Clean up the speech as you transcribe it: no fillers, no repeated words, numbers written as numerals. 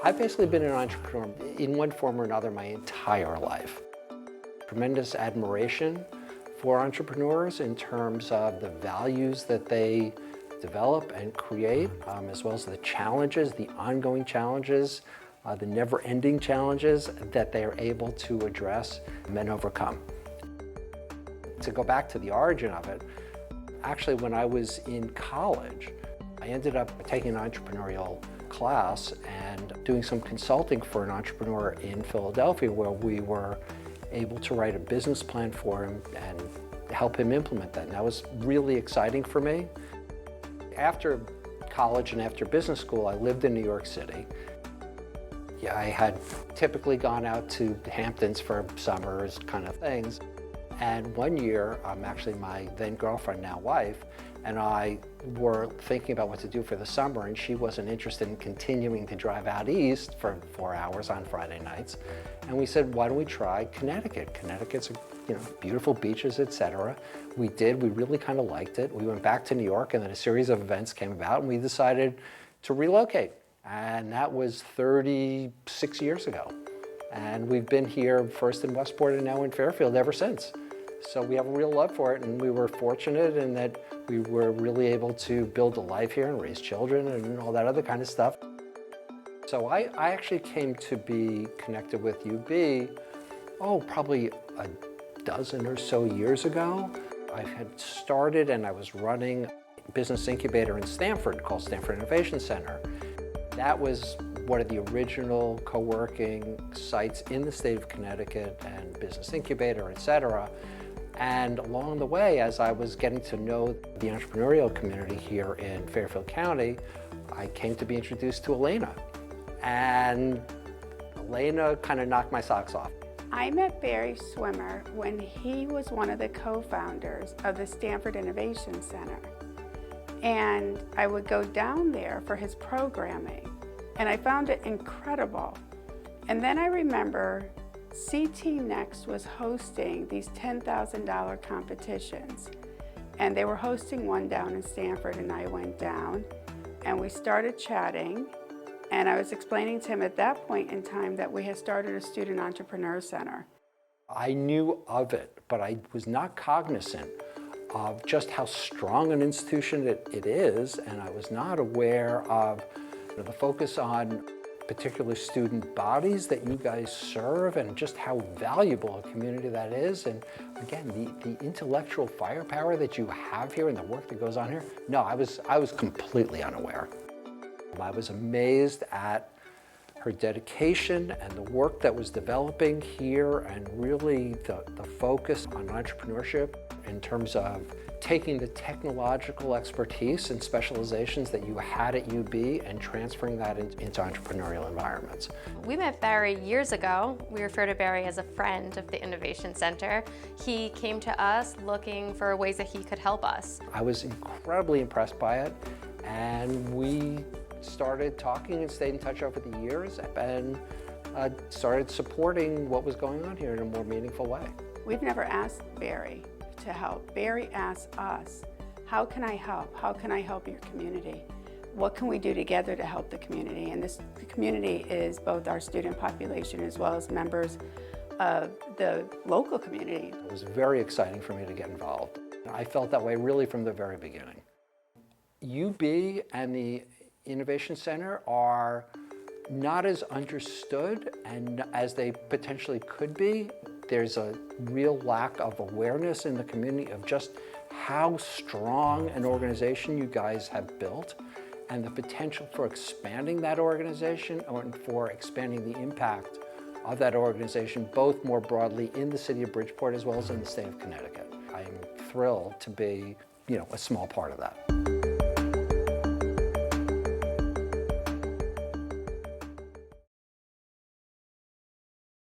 I've basically been an entrepreneur in one form or another my entire life. Tremendous admiration for entrepreneurs in terms of the values that they develop and create, as well as the challenges, the ongoing challenges, the never-ending challenges that they are able to address and overcome. To go back to the origin of it, actually when I was in college, I ended up taking an entrepreneurial class and doing some consulting for an entrepreneur in Philadelphia where we were able to write a business plan for him and help him implement that. And that was really exciting for me. After college and after business school, I lived in New York City. Yeah, I had typically gone out to the Hamptons for summers kind of things. And one year, actually my then girlfriend, now wife, and I were thinking about what to do for the summer, and she wasn't interested in continuing to drive out east for 4 hours on Friday nights. And we said, why don't we try Connecticut? Connecticut's, beautiful beaches, etc. We did, we really kind of liked it. We went back to New York, and then a series of events came about, and we decided to relocate. And that was 36 years ago. And we've been here first in Westport and now in Fairfield ever since. So we have a real love for it, and we were fortunate in that we were really able to build a life here and raise children and all that other kind of stuff. So I actually came to be connected with UB, probably a dozen or so years ago. I had started and I was running a business incubator in Stamford called Stamford Innovation Center. That was one of the original co-working sites in the state of Connecticut and business incubator, etc. And along the way, as I was getting to know the entrepreneurial community here in Fairfield County, I came to be introduced to Elena. And Elena kind of knocked my socks off. I met Barry Schwimmer when he was one of the co-founders of the Stamford Innovation Center. And I would go down there for his programming, and I found it incredible. And then I remember CT Next was hosting these $10,000 competitions, and they were hosting one down in Stamford, and I went down and we started chatting, and I was explaining to him at that point in time that we had started a student entrepreneur center. I knew of it, but I was not cognizant of just how strong an institution it is, and I was not aware of the focus on particular student bodies that you guys serve and just how valuable a community that is. And again, the intellectual firepower that you have here and the work that goes on here. No, I was completely unaware. I was amazed at her dedication and the work that was developing here, and really the focus on entrepreneurship in terms of taking the technological expertise and specializations that you had at UB and transferring that into entrepreneurial environments. We met Barry years ago. We refer to Barry as a friend of the Innovation Center. He came to us looking for ways that he could help us. I was incredibly impressed by it, and we started talking and stayed in touch over the years and started supporting what was going on here in a more meaningful way. We've never asked Barry to help. Barry asked us, how can I help? How can I help your community? What can we do together to help the community? And the community is both our student population as well as members of the local community. It was very exciting for me to get involved. I felt that way really from the very beginning. UB and the Innovation Center are not as understood and as they potentially could be. There's a real lack of awareness in the community of just how strong an organization you guys have built and the potential for expanding that organization and for expanding the impact of that organization, both more broadly in the city of Bridgeport as well as in the state of Connecticut. I'm thrilled to be, a small part of that.